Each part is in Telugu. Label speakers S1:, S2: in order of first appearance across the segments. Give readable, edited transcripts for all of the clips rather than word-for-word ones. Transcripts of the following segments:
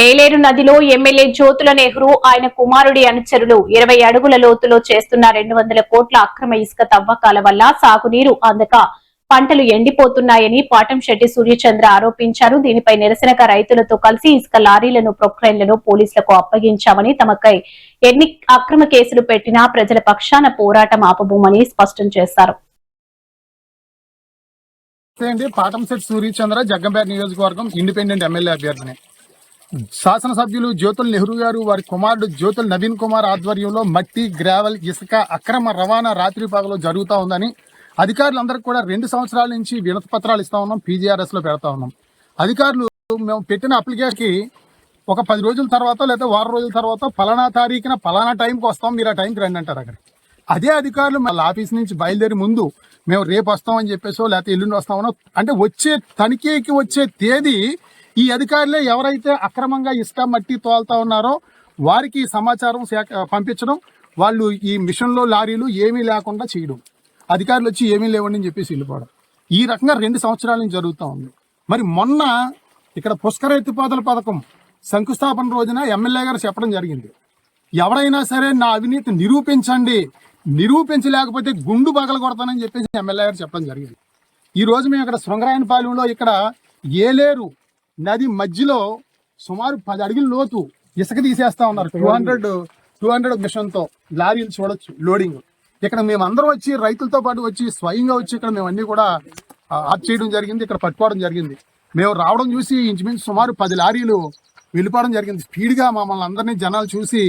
S1: ఏలేరు నదిలో ఎమ్మెల్యే జ్యోతుల నెహ్రూ ఆయన కుమారుడి అనుచరులు 20 అడుగుల లోతులో చేస్తున్న 200 కోట్ల అక్రమ ఇసుక తవ్వకాల వల్ల సాగునీరు అందక పంటలు ఎండిపోతున్నాయని పాటంశెట్టి సూర్యచంద్ర ఆరోపించారు. దీనిపై నిరసనగా రైతులతో కలిసి ఇసుక లారీలను ప్రొక్లైన్లను పోలీసులకు అప్పగించామని, తమకై ఎన్ని అక్రమ కేసులు పెట్టినా ప్రజల పక్షాన పోరాటం ఆపబోమని స్పష్టం చేశారు.
S2: పాటంశెట్టి సూర్యచంద్ర జగ్గంపేట నియోజకవర్గం ఇండిపెండెంట్ ఎమ్మెల్యే అభ్యర్థిని. శాసనసభ్యులు జ్యోతుల నెహ్రూ గారు వారి కుమారుడు జ్యోతుల నవీన్ కుమార్ ఆధ్వర్యంలో మట్టి, గ్రావెల్, ఇసుక అక్రమ రవాణా రాత్రి పగలు జరుగుతూ ఉందని అధికారులందరికీ కూడా 2 సంవత్సరాల నుంచి వినతి పత్రాలు ఇస్తా ఉన్నాం, PGRS లో పెడతా ఉన్నాం. అధికారులు మేము పెట్టిన అప్లికేషన్కి ఒక 10 రోజుల తర్వాత లేదా వారం రోజుల తర్వాత ఫలానా తారీఖున ఫలానా టైంకి వస్తాం, మీరు ఆ టైంకి రండి అంటారు. అక్కడ అదే అధికారులు మళ్ళీ ఆఫీస్ నుంచి బయలుదేరి ముందు మేము రేపు వస్తామని చెప్పేసో లేకపోతే ఎల్లుండి వస్తామనో, అంటే వచ్చే తనిఖీకి వచ్చే తేదీ ఈ అధికారులే ఎవరైతే అక్రమంగా ఇసుక మట్టి తోలుతా ఉన్నారో వారికి సమాచారం పంపించడం, వాళ్ళు ఈ మిషన్లో లారీలు ఏమీ లేకుండా చేయడం, అధికారులు వచ్చి ఏమీ లేవండి అని చెప్పేసి వెళ్ళిపోవడం. ఈ రకంగా 2 సంవత్సరాల నుంచి జరుగుతూ ఉంది. మరి మొన్న ఇక్కడ పుష్కర ఎత్తిపోతల పథకం శంకుస్థాపన రోజున ఎమ్మెల్యే గారు చెప్పడం జరిగింది, ఎవరైనా సరే నా అవినీతి నిరూపించండి, నిరూపించలేకపోతే గుండు పగల కొడతానని చెప్పేసి ఎమ్మెల్యే గారు చెప్పడం జరిగింది. ఈ రోజు మేము ఇక్కడ శృంగరాయనపాలెంలో ఇక్కడ ఏలేరు నది మధ్యలో సుమారు 10 అడుగుల లోతు ఇసుక తీసేస్తా ఉన్నారు. 200 మిషన్తో లారీలు చూడొచ్చు లోడింగ్. ఇక్కడ మేము అందరం వచ్చి రైతులతో పాటు వచ్చి స్వయంగా వచ్చి ఇక్కడ మేము అన్ని కూడా ఆఫ్ చేయడం జరిగింది, ఇక్కడ పట్టుకోవడం జరిగింది. మేము రావడం చూసి ఇంచుమించు సుమారు 10 లారీలు వెళ్ళిపోవడం జరిగింది. స్పీడ్గా మమ్మల్ని అందరినీ జనాలు చూసి,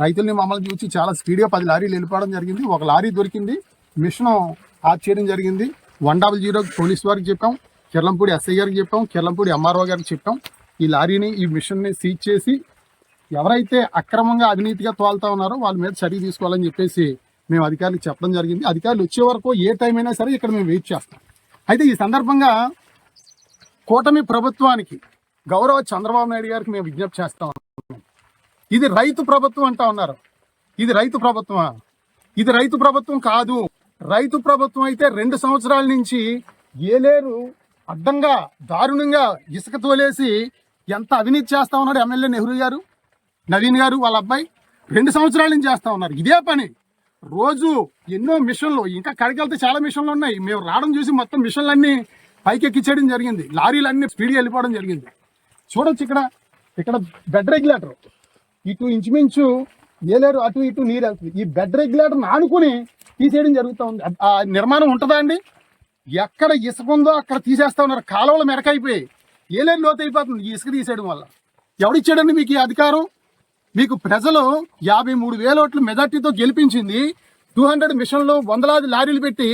S2: రైతుల్ని మమ్మల్ని చూసి చాలా స్పీడ్గా 10 లారీలు వెళ్ళిపోవడం జరిగింది. ఒక లారీ దొరికింది, మిషన్ ఆఫ్ చేయడం జరిగింది. 100 పోలీస్ వారికి చెప్పాం, కిర్లంపూడి SI గారికి చెప్పాం, కిర్లంపూడి MRO గారికి చెప్పాం. ఈ లారీని ఈ మిషన్ని సీజ్ చేసి ఎవరైతే అక్రమంగా అవినీతిగా తోలుతా ఉన్నారో వాళ్ళ మీద చర్య తీసుకోవాలని చెప్పేసి మేము అధికారులకు చెప్పడం జరిగింది. అధికారులు వచ్చే వరకు ఏ టైం అయినా సరే ఇక్కడ మేము వెయిట్ చేస్తాం. అయితే ఈ సందర్భంగా కూటమి ప్రభుత్వానికి గౌరవ చంద్రబాబు నాయుడు గారికి మేము విజ్ఞప్తి చేస్తా ఉన్నాం. ఇది రైతు ప్రభుత్వం అంటా ఉన్నారు, ఇది రైతు ప్రభుత్వమా? ఇది రైతు ప్రభుత్వం కాదు. రైతు ప్రభుత్వం అయితే 2 సంవత్సరాల నుంచి ఏలేరు అడ్డంగా దారుణంగా ఇసుక తోలేసి ఎంత అవినీతి చేస్తా ఉన్నాడు ఎమ్మెల్యే నెహ్రూ గారు, నవీన్ గారు వాళ్ళ అబ్బాయి 2 సంవత్సరాల నుంచి చేస్తా ఉన్నారు ఇదే పని. రోజు ఎన్నో మిషన్లు, ఇంకా కడికెళ్తే చాలా మిషన్లు ఉన్నాయి. మేము రావడం చూసి మొత్తం మిషన్లన్నీ పైకి ఎక్కించడం జరిగింది, లారీలన్నీ స్పీడ్గా వెళ్ళిపోవడం జరిగింది. చూడొచ్చు ఇక్కడ బెడ్ రెగ్యులేటర్ ఇటు ఇంచుమించు ఏలేరు అటు ఇటు నీరు వెళ్తుంది. ఈ బెడ్ రెగ్యులేటర్ ఆనుకుని తీసేయడం జరుగుతూ ఉంది. ఆ నిర్మాణం ఉంటుందా అండి? ఎక్కడ ఇసుక ఉందో అక్కడ తీసేస్తా ఉన్నారు. కాలువలు మెరకైపోయి ఏలేరు లోతు అయిపోతుంది ఈ ఇసుక తీసేయడం వల్ల. ఎవడిచ్చాడండి మీకు ఈ అధికారం? మీకు ప్రజలు 53,000 ఓట్లు మెజార్టీతో గెలిపించింది. 200 మిషన్లు, వందలాది లారీలు పెట్టి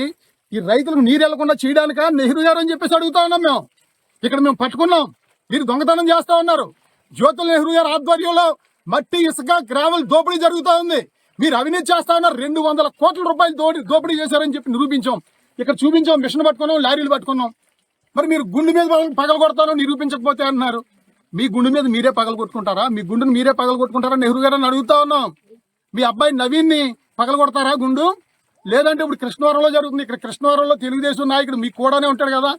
S2: ఈ రైతులకు నీరు వెళ్లకుండా చేయడానికా నెహ్రూ గారు అని చెప్పేసి అడుగుతా ఉన్నాం. మేము పట్టుకున్నాం, మీరు దొంగతనం చేస్తా ఉన్నారు. జ్యోతుల నెహ్రూ గారు ఆధ్వర్యంలో మట్టి, ఇసుక, గ్రావెల్ దోపిడీ జరుగుతూ ఉంది. మీరు అవినీతి చేస్తా ఉన్నారు. 200 కోట్ల రూపాయలు దోపిడీ చేశారని చెప్పి నిరూపించాం. ఇక్కడ చూపించాం, మిషన్ పట్టుకున్నాం, లారీలు పట్టుకున్నాం. మరి మీరు గుండె మీద పగల కొడతారో నిరూపించకపోతే అన్నారు. మీ గుండె మీద మీరే పగల కొట్టుకుంటారా? మీ గుండెను మీరే పగల కొట్టుకుంటారా నెహ్రూ గారు అని అడుగుతా ఉన్నాం. మీ అబ్బాయి నవీన్ని పగల కొడతారా గుండు? లేదంటే ఇప్పుడు కృష్ణవరంలో జరుగుతుంది, ఇక్కడ కృష్ణవరంలో తెలుగుదేశం నాయకుడు మీకు కూడానే ఉంటాడు కదా,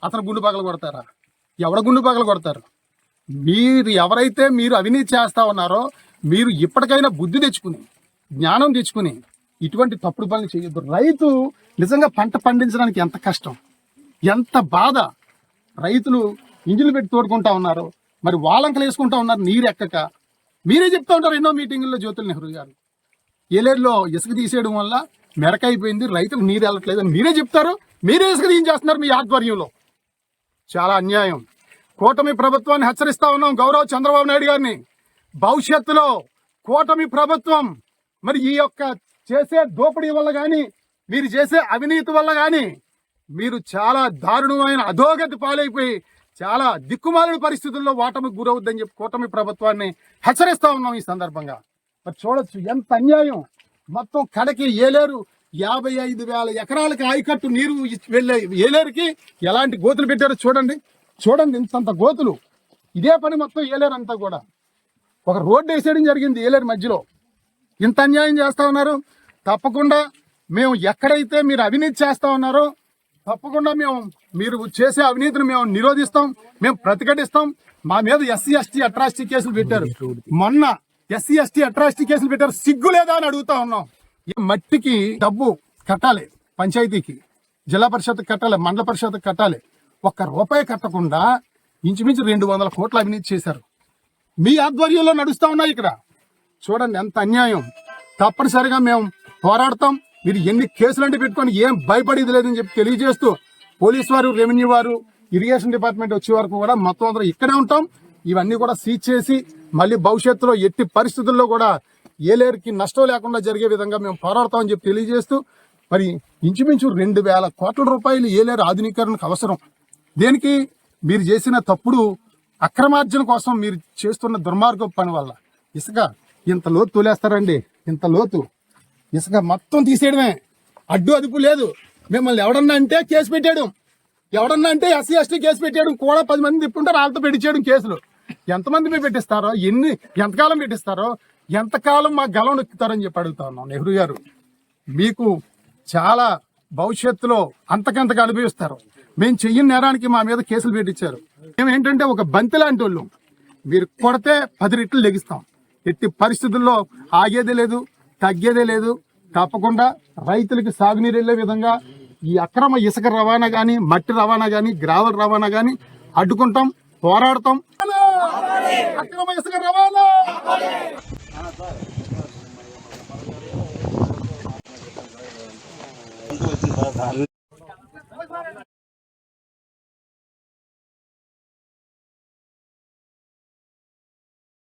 S2: అతను గుండు పగల కొడతారా? ఎవడ గుండు పగల కొడతారు? ఎవరైతే మీరు అవినీతి చేస్తా ఉన్నారో మీరు ఇప్పటికైనా బుద్ధి తెచ్చుకుని, జ్ఞానం తెచ్చుకుని ఇటువంటి తప్పుడు పనులు చేయొద్దు. రైతు నిజంగా పంట పండించడానికి ఎంత కష్టం, ఎంత బాధ. రైతులు ఇంజిన్లు పెట్టి తోడుకుంటా ఉన్నారు, మరి వాలంకలు వేసుకుంటా ఉన్నారు నీరు ఎక్కక. మీరే చెప్తా ఉంటారు ఎన్నో మీటింగుల్లో జ్యోతుల నెహ్రూ గారు, ఏలేరులో ఇసుక తీసేయడం వల్ల మెరకైపోయింది, రైతులకు నీరు వెళ్ళట్లేదు అని మీరే చెప్తారు. మీరే ఇసుక తీయించేస్తున్నారు మీ ఆధ్వర్యంలో. చాలా అన్యాయం. కూటమి ప్రభుత్వాన్ని హెచ్చరిస్తా ఉన్నాం, గౌరవ చంద్రబాబు నాయుడు గారిని. భవిష్యత్తులో కూటమి ప్రభుత్వం మరి ఈ యొక్క చేసే దోపిడీ వల్ల కానీ, మీరు చేసే అవినీతి వల్ల కానీ మీరు చాలా దారుణమైన అధోగతి పాలైపోయి చాలా దిక్కుమాలిన పరిస్థితుల్లో ఓటమికి గురవుద్దని చెప్పి కూటమి ప్రభుత్వాన్ని హెచ్చరిస్తా ఉన్నాం ఈ సందర్భంగా. మరి చూడొచ్చు ఎంత అన్యాయం. మొత్తం కడకి ఏలేరు 55,000 ఎకరాలకి ఆయకట్టు నీరు వెళ్ళే ఏలేరుకి ఎలాంటి గోతులు పెట్టారో చూడండి. ఇంతంత గోతులు. ఇదే పని మొత్తం ఏలేరు అంతా కూడా. ఒక రోడ్డు వేసేయడం జరిగింది ఏలేరు మధ్యలో. ఇంత అన్యాయం చేస్తా ఉన్నారు. తప్పకుండా మేము ఎక్కడైతే మీరు అవినీతి చేస్తా ఉన్నారో తప్పకుండా మేము మీరు చేసే అవినీతిని మేము నిరోధిస్తాం, మేము ప్రతిఘటిస్తాం. మా మీద ఎస్సీ ఎస్టీ అట్రాసిటీ కేసులు పెట్టారు. మొన్న ఎస్సీ ఎస్టీ అట్రాసిటీ కేసులు పెట్టారు. సిగ్గు లేదా అని అడుగుతా ఉన్నాం. ఈ మట్టికి డబ్బు కట్టాలి, పంచాయతీకి, జిల్లా పరిషత్ కట్టాలి, మండల పరిషత్ కట్టాలి. ₹1 కట్టకుండా ఇంచుమించు 200 కోట్ల అవినీతి చేశారు. మీ ఆధ్వర్యంలో నడుస్తా ఉన్నాయి ఇక్కడ. చూడండి ఎంత అన్యాయం. తప్పనిసరిగా మేము పోరాడతాం. మీరు ఎన్ని కేసులంటే పెట్టుకొని ఏం భయపడేది లేదని చెప్పి తెలియజేస్తూ, పోలీసు వారు, రెవెన్యూ వారు, ఇరిగేషన్ డిపార్ట్మెంట్ వచ్చే వరకు కూడా మొత్తం అందరూ ఇక్కడే ఉంటాం. ఇవన్నీ కూడా సీజ్ చేసి మళ్ళీ భవిష్యత్తులో ఎట్టి పరిస్థితుల్లో కూడా ఏలేరుకి నష్టం లేకుండా జరిగే విధంగా మేము పోరాడతామని చెప్పి తెలియజేస్తూ, మరి ఇంచుమించు 2,000 కోట్ల రూపాయలు ఏలేరు ఆధునీకరణకు అవసరం. దేనికి? మీరు చేసిన తప్పుడు అక్రమార్జన కోసం మీరు చేస్తున్న దుర్మార్గం పని వల్ల. ఇసుక ఇంత లోతు తోలేస్తారండి, ఇంత లోతు ఇసుక మొత్తం తీసేయడమే, అడ్డు అదుపు లేదు. మిమ్మల్ని ఎవడన్నా అంటే కేసు పెట్టాడు, ఎవడన్నా అంటే ఎస్సీ ఎస్టీ కేసు పెట్టాడు కూడా 10 మంది తిప్పుంటారు, వాళ్ళతో పెట్టించేయడం కేసులు. ఎంతమంది మీరు పెట్టిస్తారో, ఎంతకాలం పెట్టిస్తారో, ఎంతకాలం మా గలం నొక్కుతారని చెప్పి అడుగుతా ఉన్నాం. నెహ్రూ గారు, మీకు చాలా భవిష్యత్తులో అంతకంతగా అనుభవిస్తారు. మేము చెయ్యని నేరానికి మా మీద కేసులు పెట్టించారు. మేము ఏంటంటే ఒక బంతి లాంటి వాళ్ళు. మీరు కొడితే 10 రెట్లు లెగిస్తాం. ఎట్టి పరిస్థితుల్లో ఆగేదే లేదు, తగ్గేదే లేదు. తప్పకుండా రైతులకి సాగునీరు వెళ్లే విధంగా ఈ అక్రమ ఇసుక రవాణా గాని, మట్టి రవాణా గాని, గ్రావెల్ రవాణా గాని అడ్డుకుంటాం, పోరాడతాం. అక్రమ ఇసుక రవాణా